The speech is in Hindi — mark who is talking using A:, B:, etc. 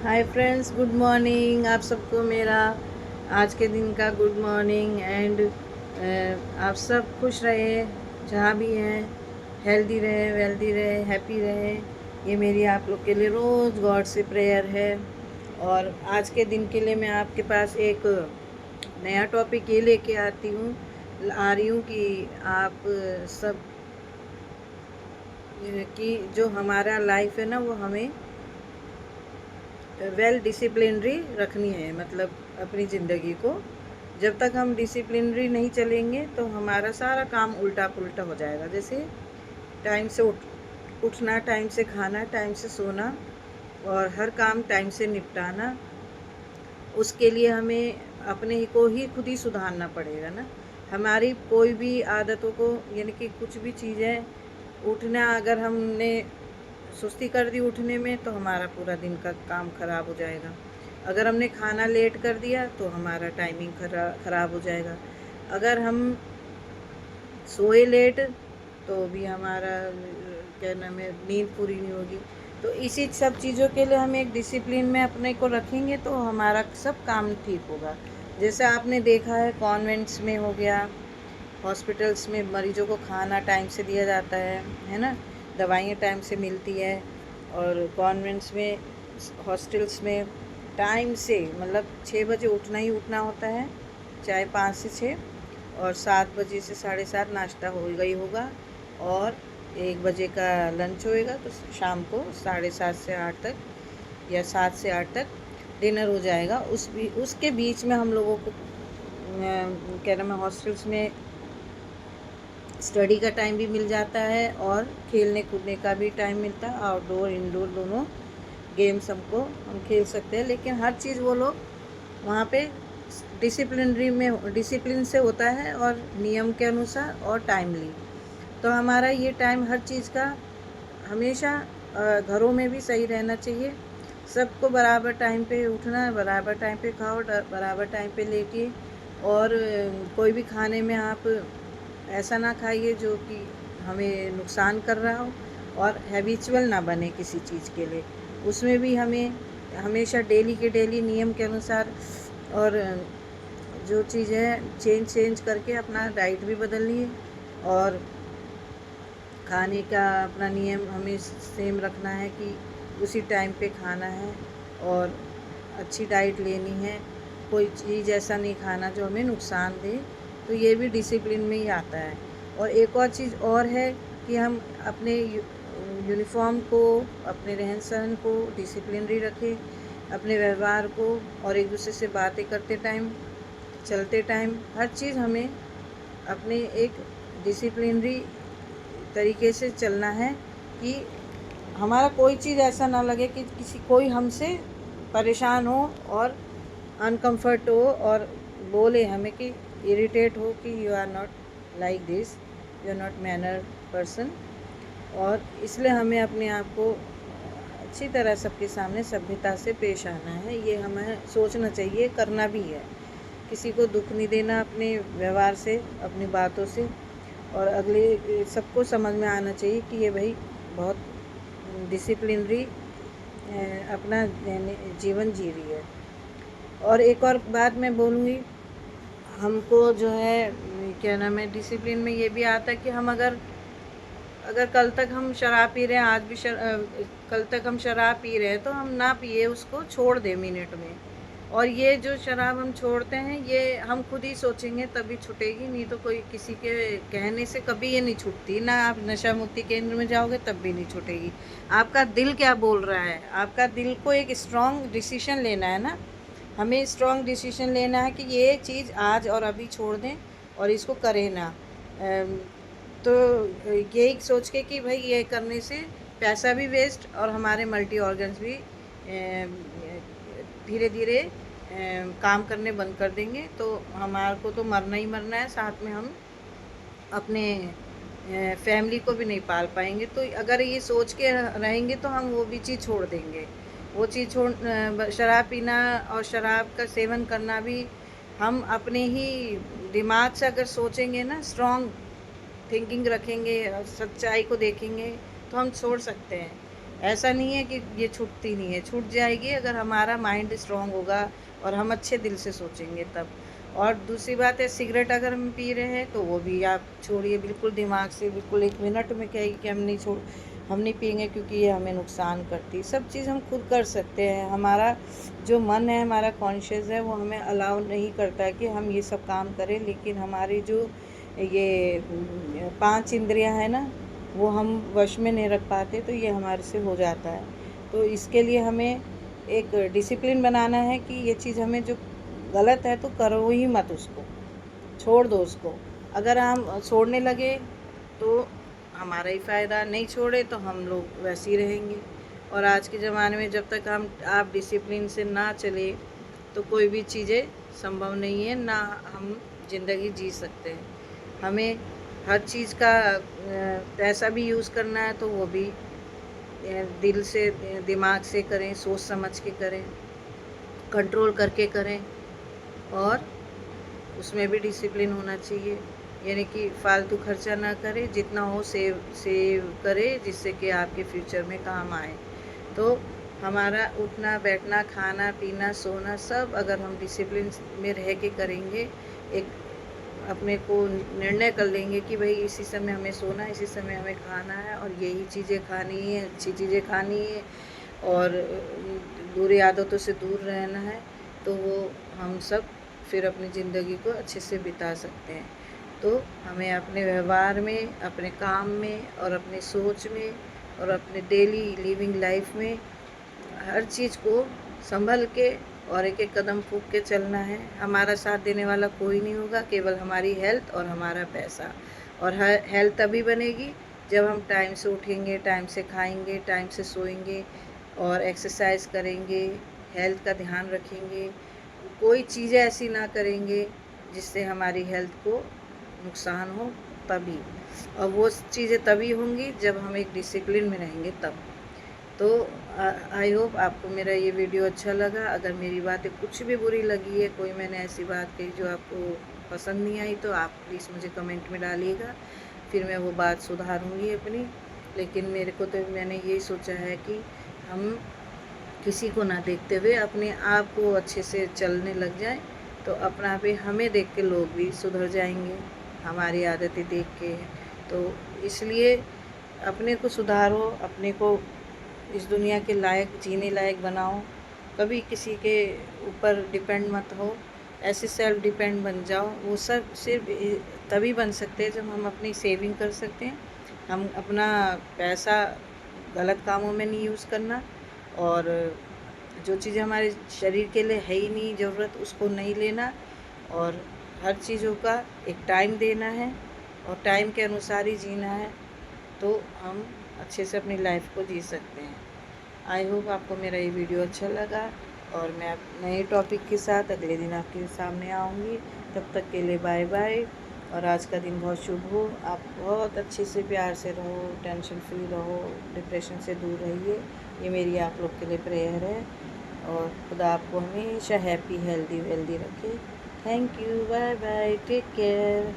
A: Hi friends, good morning. आप सबको मेरा आज के दिन का गुड मॉर्निंग। एंड आप सब खुश रहे जहाँ भी हैं, हेल्दी रहे, वेल्दी रहे, हैप्पी रहे। ये मेरी आप लोग के लिए रोज़ गॉड से प्रेयर है। और आज के दिन के लिए मैं आपके पास एक नया टॉपिक ये लेके आ रही हूँ कि आप सब कि जो हमारा लाइफ है ना, वो हमें वेल डिसिप्लिनरी रखनी है। मतलब अपनी ज़िंदगी को जब तक हम डिसिप्लिनरी नहीं चलेंगे तो हमारा सारा काम उल्टा पुल्टा हो जाएगा। जैसे टाइम से उठना, टाइम से खाना, टाइम से सोना और हर काम टाइम से निपटाना, उसके लिए हमें अपने ही को ही खुद ही सुधारना पड़ेगा ना। हमारी कोई भी आदतों को, यानी कि कुछ भी चीज़ें, उठना अगर हमने सुस्ती कर दी उठने में तो हमारा पूरा दिन का काम खराब हो जाएगा। अगर हमने खाना लेट कर दिया तो हमारा टाइमिंग खराब हो जाएगा। अगर हम सोए लेट तो भी हमारा क्या नाम है, नींद पूरी नहीं होगी। तो इसी सब चीज़ों के लिए हम एक डिसिप्लिन में अपने को रखेंगे तो हमारा सब काम ठीक होगा। जैसे आपने देखा है, कॉन्वेंट्स में हो गया, हॉस्पिटल्स में मरीजों को खाना टाइम से दिया जाता है ना, दवाइयाँ टाइम से मिलती है। और कॉन्वेंट्स में, हॉस्टल्स में टाइम से, मतलब 6 बजे उठना ही उठना होता है, चाहे 5 से 6। और 7 बजे से 7:30 नाश्ता होगा ही होगा। और 1 बजे का लंच होएगा, तो शाम को 7:30 से 8 तक या 7 से 8 तक डिनर हो जाएगा। उसके बीच में हम लोगों को क्या नाम है, हॉस्टल्स में स्टडी का टाइम भी मिल जाता है और खेलने कूदने का भी टाइम मिलता है। आउटडोर इंडोर दोनों गेम्स हम खेल सकते हैं। लेकिन हर चीज़ वो लोग वहाँ पे डिसिप्लिन से होता है और नियम के अनुसार और टाइमली। तो हमारा ये टाइम हर चीज़ का हमेशा घरों में भी सही रहना चाहिए। सबको बराबर टाइम पे उठना, बराबर टाइम पे खाओ, बराबर टाइम पे लेटिए। और कोई भी खाने में आप ऐसा ना खाइए जो कि हमें नुकसान कर रहा हो, और हैबिचुअल ना बने किसी चीज़ के लिए। उसमें भी हमें हमेशा डेली के डेली नियम के अनुसार, और जो चीज़ है चेंज करके अपना डाइट भी बदलनी है। और खाने का अपना नियम हमें सेम रखना है कि उसी टाइम पे खाना है और अच्छी डाइट लेनी है। कोई चीज़ ऐसा नहीं खाना जो हमें नुकसान दे। तो ये भी डिसिप्लिन में ही आता है। और एक और चीज़ और है कि हम अपने यूनिफॉर्म को, अपने रहन सहन को डिसिप्लिनरी रखें, अपने व्यवहार को, और एक दूसरे से बातें करते टाइम, चलते टाइम, हर चीज़ हमें अपने एक डिसिप्लिनरी तरीके से चलना है कि हमारा कोई चीज़ ऐसा ना लगे कि कोई हमसे परेशान हो और अनकम्फर्ट हो और बोले हमें कि इरिटेट हो कि you are not like this, you are not manner person. और इसलिए हमें अपने आप को अच्छी तरह सबके सामने सभ्यता से पेश आना है। ये हमें सोचना चाहिए, करना भी है। किसी को दुख नहीं देना अपने व्यवहार से, अपनी बातों से। और अगले सबको समझ में आना चाहिए कि ये भाई बहुत डिसिप्लिनरी अपना जीवन जी रही है। और एक और बात मैं बोलूँगी, हमको जो है क्या नाम है, डिसिप्लिन में ये भी आता है कि हम अगर कल तक हम शराब पी रहे हैं, आज भी कल तक हम शराब पी रहे हैं तो हम ना पिए, उसको छोड़ दें मिनट में। और ये जो शराब हम छोड़ते हैं, ये हम खुद ही सोचेंगे तभी छूटेगी, नहीं तो कोई किसी के कहने से कभी ये नहीं छूटती ना। आप नशा मुक्ति केंद्र में जाओगे तब भी नहीं छूटेगी। आपका दिल क्या बोल रहा है, आपका दिल को एक स्ट्रॉन्ग डिसीजन लेना है ना। हमें स्ट्रॉन्ग डिसीजन लेना है कि ये चीज़ आज और अभी छोड़ दें और इसको करें ना। तो यही सोच के कि भाई ये करने से पैसा भी वेस्ट और हमारे मल्टी ऑर्गन्स भी धीरे धीरे काम करने बंद कर देंगे। तो हमारे को तो मरना ही मरना है, साथ में हम अपने फैमिली को भी नहीं पाल पाएंगे। तो अगर ये सोच के रहेंगे तो हम वो भी चीज़ छोड़ देंगे। वो चीज़ शराब पीना और शराब का सेवन करना भी हम अपने ही दिमाग से अगर सोचेंगे ना, स्ट्रॉन्ग थिंकिंग रखेंगे, सच्चाई को देखेंगे, तो हम छोड़ सकते हैं। ऐसा नहीं है कि ये छूटती नहीं है, छूट जाएगी अगर हमारा माइंड स्ट्रांग होगा और हम अच्छे दिल से सोचेंगे तब। और दूसरी बात है, सिगरेट अगर हम पी रहे हैं तो वो भी आप छोड़िए बिल्कुल दिमाग से, बिल्कुल 1 मिनट में कहिए कि हम नहीं पिएंगे क्योंकि ये हमें नुकसान करती है। सब चीज़ हम खुद कर सकते हैं। हमारा जो मन है, हमारा कॉन्शियस है, वो हमें अलाउ नहीं करता है कि हम ये सब काम करें, लेकिन हमारी जो ये 5 इंद्रियां हैं ना, वो हम वश में नहीं रख पाते, तो ये हमारे से हो जाता है। तो इसके लिए हमें एक डिसिप्लिन बनाना है कि ये चीज़ हमें जो गलत है तो करो ही मत, उसको छोड़ दो उसको। अगर हम छोड़ने लगे तो हमारा ही फ़ायदा, नहीं छोड़े तो हम लोग वैसे ही रहेंगे। और आज के ज़माने में जब तक आप डिसिप्लिन से ना चले तो कोई भी चीज़ें संभव नहीं है, ना हम ज़िंदगी जी सकते हैं। हमें हर चीज़ का पैसा भी यूज़ करना है तो वो भी दिल से, दिमाग से करें, सोच समझ के करें, कंट्रोल करके करें, और उसमें भी डिसिप्लिन होना चाहिए। यानी कि फालतू खर्चा ना करें, जितना हो सेव करें जिससे कि आपके फ्यूचर में काम आए। तो हमारा उठना बैठना, खाना पीना, सोना, सब अगर हम डिसिप्लिन में रह के करेंगे, एक अपने को निर्णय कर लेंगे कि भाई इसी समय हमें सोना है, इसी समय हमें खाना है, और यही चीज़ें खानी है, अच्छी चीज़ें खानी है, और बुरी आदतों से दूर रहना है, तो वो हम सब फिर अपनी ज़िंदगी को अच्छे से बिता सकते हैं। तो हमें अपने व्यवहार में, अपने काम में, और अपनी सोच में, और अपने डेली लिविंग लाइफ में हर चीज़ को संभल के और एक एक कदम फूंक के चलना है। हमारा साथ देने वाला कोई नहीं होगा, केवल हमारी हेल्थ और हमारा पैसा। और हेल्थ तभी बनेगी जब हम टाइम से उठेंगे, टाइम से खाएंगे, टाइम से सोएंगे, और एक्सरसाइज करेंगे, हेल्थ का ध्यान रखेंगे, कोई चीज़ें ऐसी ना करेंगे जिससे हमारी हेल्थ को नुकसान हो, तभी। और वो चीज़ें तभी होंगी जब हम एक डिसिप्लिन में रहेंगे तब। तो आई होप आपको मेरा ये वीडियो अच्छा लगा। अगर मेरी बातें कुछ भी बुरी लगी है, कोई मैंने ऐसी बात कही जो आपको पसंद नहीं आई, तो आप प्लीज़ मुझे कमेंट में डालिएगा, फिर मैं वो बात सुधारूँगी अपनी। लेकिन मेरे को तो मैंने यही सोचा है कि हम किसी को ना देखते हुए अपने आप को अच्छे से चलने लग जाएं, तो अपना भी हमें देख के लोग भी सुधर जाएंगे, हमारी आदतें देख के। तो इसलिए अपने को सुधारो, अपने को इस दुनिया के लायक, जीने लायक बनाओ। कभी किसी के ऊपर डिपेंड मत हो, ऐसे सेल्फ डिपेंड बन जाओ। वो सब सिर्फ तभी बन सकते हैं जब हम अपनी सेविंग कर सकते हैं, हम अपना पैसा गलत कामों में नहीं यूज़ करना, और जो चीज़ें हमारे शरीर के लिए है ही नहीं ज़रूरत, उसको नहीं लेना, और हर चीज़ों का एक टाइम देना है, और टाइम के अनुसार ही जीना है, तो हम अच्छे से अपनी लाइफ को जी सकते हैं। आई होप आपको मेरा ये वीडियो अच्छा लगा, और मैं नए टॉपिक के साथ अगले दिन आपके सामने आऊँगी। तब तक के लिए बाय बाय, और आज का दिन बहुत शुभ हो। आप बहुत अच्छे से प्यार से रहो, टेंशन फ्री रहो, डिप्रेशन से दूर रहिए, ये मेरी आप लोग के लिए प्रेयर है। और खुदा आपको हमेशा हैप्पी, हेल्दी वेल्दी रखे। Thank you, bye bye, take care.